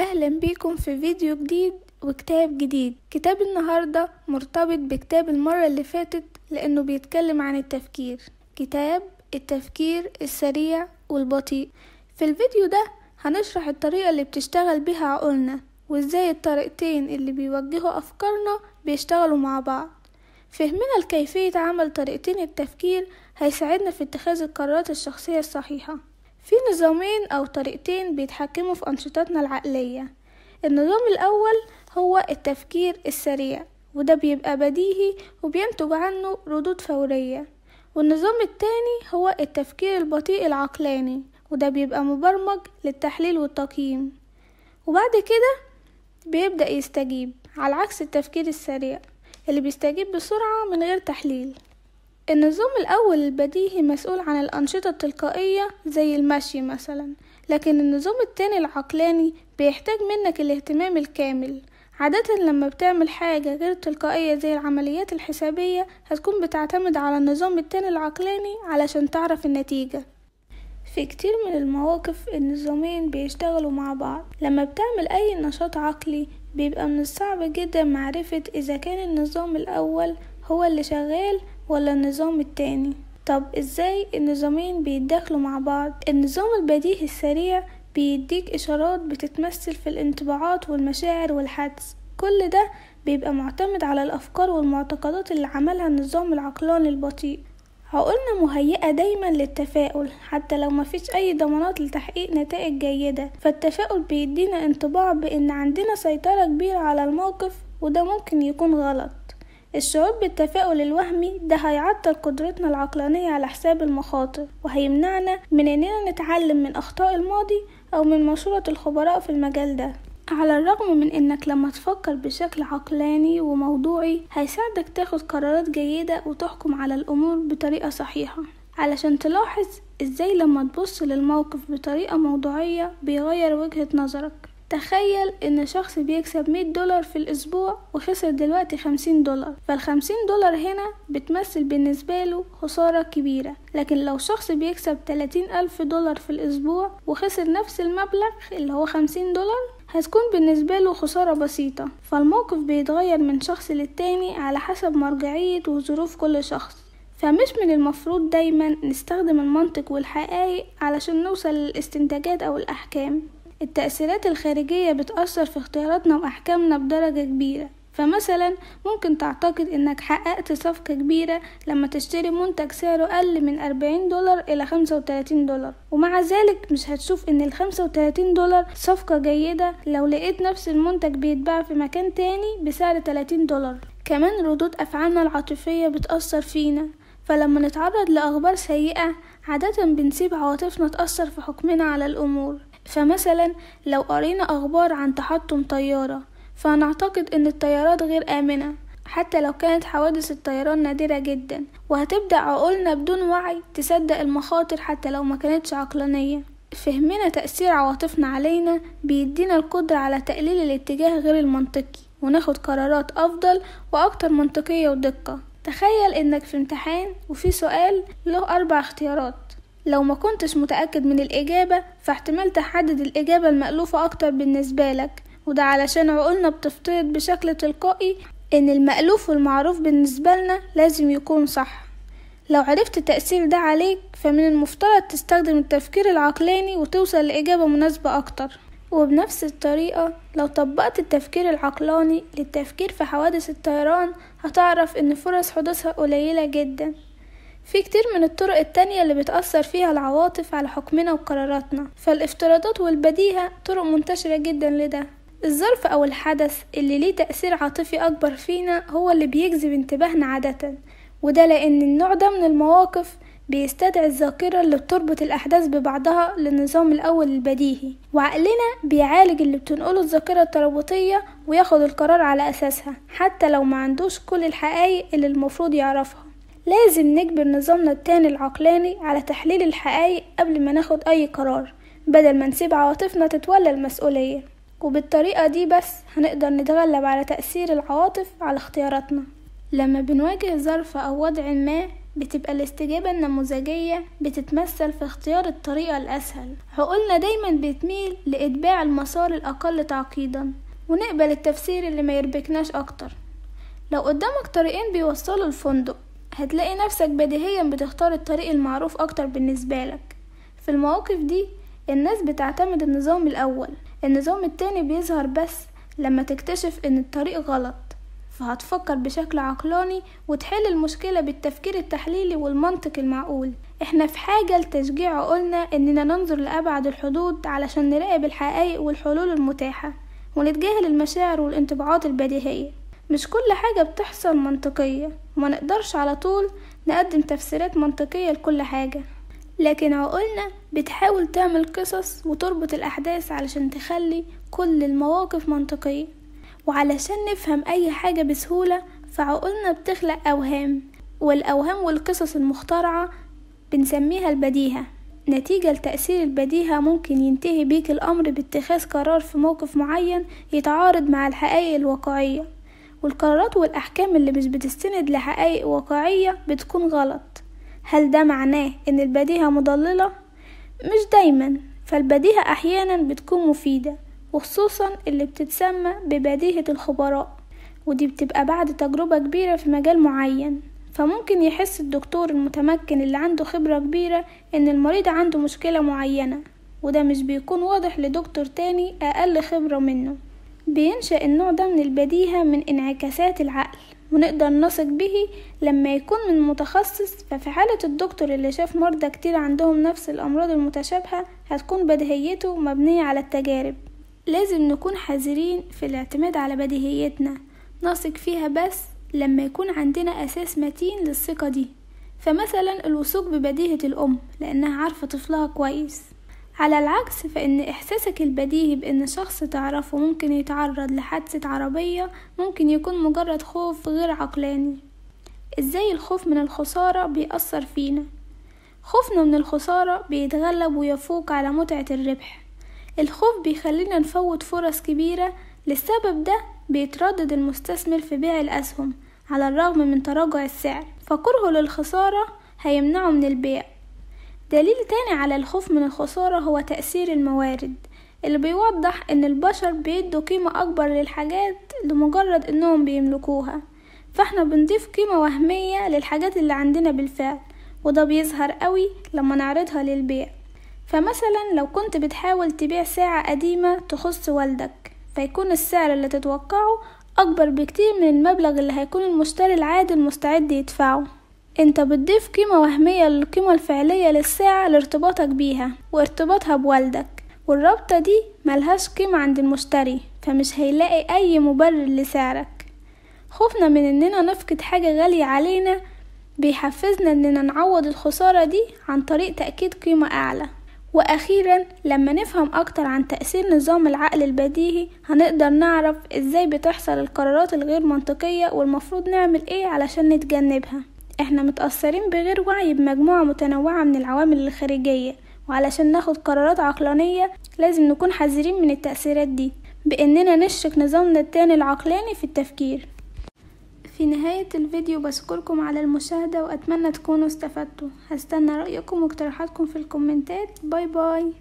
اهلا بيكم في فيديو جديد وكتاب جديد. كتاب النهاردة مرتبط بكتاب المرة اللي فاتت لانه بيتكلم عن التفكير. كتاب التفكير السريع والبطيء. في الفيديو ده هنشرح الطريقة اللي بتشتغل بيها عقولنا وازاي الطريقتين اللي بيوجهوا افكارنا بيشتغلوا مع بعض. فهمنا لكيفية عمل طريقتين التفكير هيساعدنا في اتخاذ القرارات الشخصية الصحيحة. في نظامين أو طريقتين بيتحكموا في أنشطتنا العقلية. النظام الأول هو التفكير السريع، وده بيبقى بديهي وبينتج عنه ردود فورية. والنظام التاني هو التفكير البطيء العقلاني، وده بيبقى مبرمج للتحليل والتقييم، وبعد كده بيبدأ يستجيب، على عكس التفكير السريع اللي بيستجيب بسرعة من غير تحليل. النظام الأول البديهي مسؤول عن الأنشطة التلقائية زي المشي مثلا، لكن النظام التاني العقلاني بيحتاج منك الاهتمام الكامل. عادة لما بتعمل حاجة غير تلقائية زي العمليات الحسابية هتكون بتعتمد على النظام التاني العقلاني علشان تعرف النتيجة. في كتير من المواقف النظامين بيشتغلوا مع بعض. لما بتعمل أي نشاط عقلي بيبقى من الصعب جدا معرفة إذا كان النظام الأول هو اللي شغال ولا النظام التاني. طب ازاي النظامين بيتداخلوا مع بعض؟ النظام البديهي السريع بيديك إشارات بتتمثل في الانطباعات والمشاعر والحدس. كل ده بيبقى معتمد على الأفكار والمعتقدات اللي عملها النظام العقلاني البطيء. عقولنا مهيئة دايما للتفاؤل حتى لو مفيش أي ضمانات لتحقيق نتائج جيدة، فالتفاؤل بيدينا انطباع بأن عندنا سيطرة كبيرة على الموقف، وده ممكن يكون غلط. الشعور بالتفاؤل الوهمي ده هيعطل قدرتنا العقلانية على حساب المخاطر، وهيمنعنا من اننا نتعلم من اخطاء الماضي او من مشورة الخبراء في المجال ده. على الرغم من انك لما تفكر بشكل عقلاني وموضوعي هيساعدك تاخد قرارات جيدة وتحكم على الامور بطريقة صحيحة. علشان تلاحظ ازاي لما تبص للموقف بطريقة موضوعية بيغير وجهة نظرك. تخيل ان شخص بيكسب $100 في الاسبوع وخسر دلوقتي $50، $50 هنا بتمثل بالنسبة له خسارة كبيرة. لكن لو شخص بيكسب $30,000 في الاسبوع وخسر نفس المبلغ اللي هو $50 هتكون بالنسبة له خسارة بسيطة. فالموقف بيتغير من شخص للتاني على حسب مرجعية وظروف كل شخص. فمش من المفروض دايما نستخدم المنطق والحقائق علشان نوصل للاستنتاجات او الاحكام. التأثيرات الخارجية بتأثر في اختياراتنا وأحكامنا بدرجة كبيرة. فمثلا ممكن تعتقد انك حققت صفقة كبيرة لما تشتري منتج سعره أقل من $40 إلى $35، ومع ذلك مش هتشوف ان $35 صفقة جيدة لو لقيت نفس المنتج بيتباع في مكان تاني بسعر $30. كمان ردود أفعالنا العاطفية بتأثر فينا، فلما نتعرض لأخبار سيئة عادة بنسيب عواطفنا تأثر في حكمنا على الأمور. فمثلا لو قرينا أخبار عن تحطم طيارة فهنعتقد ان الطيارات غير آمنة حتى لو كانت حوادث الطيران نادرة جدا، وهتبدأ عقولنا بدون وعي تصدق المخاطر حتى لو ما كانتش عقلانية. فهمنا تأثير عواطفنا علينا بيدينا القدرة على تقليل الاتجاه غير المنطقي وناخد قرارات أفضل وأكتر منطقية ودقة. تخيل انك في امتحان وفي سؤال له 4 اختيارات. لو ما كنتش متأكد من الإجابة فاحتمال تحدد الإجابة المألوفة أكتر بالنسبة لك، وده علشان عقولنا بتفترض بشكل تلقائي إن المألوف والمعروف بالنسبة لنا لازم يكون صح. لو عرفت التأثير ده عليك فمن المفترض تستخدم التفكير العقلاني وتوصل لإجابة مناسبة أكتر. وبنفس الطريقة لو طبقت التفكير العقلاني للتفكير في حوادث الطيران هتعرف إن فرص حدوثها قليلة جدا. في كتير من الطرق التانية اللي بتأثر فيها العواطف على حكمنا وقراراتنا، فالافتراضات والبديهة طرق منتشرة جدا لده. الظرف أو الحدث اللي ليه تأثير عاطفي أكبر فينا هو اللي بيجذب انتباهنا عادة، وده لأن النوع ده من المواقف بيستدعي الذاكرة اللي بتربط الأحداث ببعضها للنظام الأول البديهي، وعقلنا بيعالج اللي بتنقله الذاكرة الترابطية وياخد القرار على أساسها حتى لو ما عندوش كل الحقائق اللي المفروض يعرفها. لازم نجبر نظامنا التاني العقلاني على تحليل الحقائق قبل ما ناخد أي قرار، بدل ما نسيب عواطفنا تتولى المسؤولية. وبالطريقة دي بس هنقدر نتغلب على تأثير العواطف على اختياراتنا. لما بنواجه ظرف أو وضع ما بتبقى الاستجابة النموذجية بتتمثل في اختيار الطريقة الأسهل. عقولنا دايما بتميل لإتباع المسار الأقل تعقيدا، ونقبل التفسير اللي ما يربكناش أكتر. لو قدامك طريقين بيوصلوا الفندق، هتلاقي نفسك بديهيا بتختار الطريق المعروف أكتر بالنسبة لك. في المواقف دي الناس بتعتمد النظام الأول، النظام التاني بيظهر بس لما تكتشف ان الطريق غلط، فهتفكر بشكل عقلاني وتحل المشكلة بالتفكير التحليلي والمنطق المعقول. احنا في حاجة لتشجيع عقولنا اننا ننظر لأبعد الحدود علشان نراقب الحقائق والحلول المتاحة، ونتجاهل المشاعر والانطباعات البديهية. مش كل حاجة بتحصل منطقية، وما نقدرش على طول نقدم تفسيرات منطقية لكل حاجة، لكن عقولنا بتحاول تعمل قصص وتربط الأحداث علشان تخلي كل المواقف منطقية. وعلشان نفهم أي حاجة بسهولة فعقولنا بتخلق أوهام، والأوهام والقصص المخترعة بنسميها البديهة. نتيجة لتأثير البديهة ممكن ينتهي بيك الأمر باتخاذ قرار في موقف معين يتعارض مع الحقائق الواقعية، والقرارات والأحكام اللي مش بتستند لحقائق واقعية بتكون غلط. هل ده معناه ان البديهة مضللة؟ مش دايما، فالبديهة احيانا بتكون مفيدة، وخصوصا اللي بتتسمى ببديهة الخبراء، ودي بتبقى بعد تجربة كبيرة في مجال معين. فممكن يحس الدكتور المتمكن اللي عنده خبرة كبيرة ان المريض عنده مشكلة معينة، وده مش بيكون واضح لدكتور تاني اقل خبرة منه. بينشأ النوع ده من البديهة من انعكاسات العقل، ونقدر نثق به لما يكون من متخصص. ففي حالة الدكتور اللي شاف مرضى كتير عندهم نفس الأمراض المتشابهة، هتكون بديهيته مبنية على التجارب. لازم نكون حذرين في الاعتماد على بديهيتنا، نثق فيها بس لما يكون عندنا أساس متين للثقة دي. فمثلا الوثوق ببديهة الأم لأنها عارفة طفلها كويس. على العكس، فإن إحساسك البديهي بأن شخص تعرفه ممكن يتعرض لحادثة عربية ممكن يكون مجرد خوف غير عقلاني. إزاي الخوف من الخسارة بيأثر فينا؟ خوفنا من الخسارة بيتغلب ويفوق على متعة الربح. الخوف بيخلينا نفوت فرص كبيرة. للسبب ده بيتردد المستثمر في بيع الأسهم على الرغم من تراجع السعر، فكرهه للخسارة هيمنعه من البيع. دليل تاني على الخوف من الخسارة هو تأثير الموارد، اللي بيوضح ان البشر بيدوا قيمة اكبر للحاجات لمجرد انهم بيملكوها، فاحنا بنضيف قيمة وهمية للحاجات اللي عندنا بالفعل، وده بيظهر قوي لما نعرضها للبيع. فمثلا لو كنت بتحاول تبيع ساعة قديمة تخص والدك، فيكون السعر اللي تتوقعه اكبر بكتير من المبلغ اللي هيكون المشتري العادي مستعد يدفعه. انت بتضيف قيمة وهمية للقيمة الفعلية للساعة لارتباطك بيها وارتباطها بوالدك، والرابطة دي ملهاش قيمة عند المشتري، فمش هيلاقي اي مبرر لسعرك. خوفنا من اننا نفقد حاجة غالية علينا بيحفزنا اننا نعوض الخسارة دي عن طريق تأكيد قيمة اعلى. واخيرا لما نفهم اكتر عن تأثير نظام العقل البديهي، هنقدر نعرف ازاي بتحصل القرارات الغير منطقية والمفروض نعمل ايه علشان نتجنبها. احنا متأثرين بغير وعي بمجموعة متنوعة من العوامل الخارجية، وعلشان ناخد قرارات عقلانية لازم نكون حذرين من التأثيرات دي باننا نشرك نظامنا التاني العقلاني في التفكير. في نهاية الفيديو بشكركم على المشاهدة، واتمنى تكونوا استفدتوا. هستنى رأيكم واقتراحاتكم في الكومنتات. باي باي.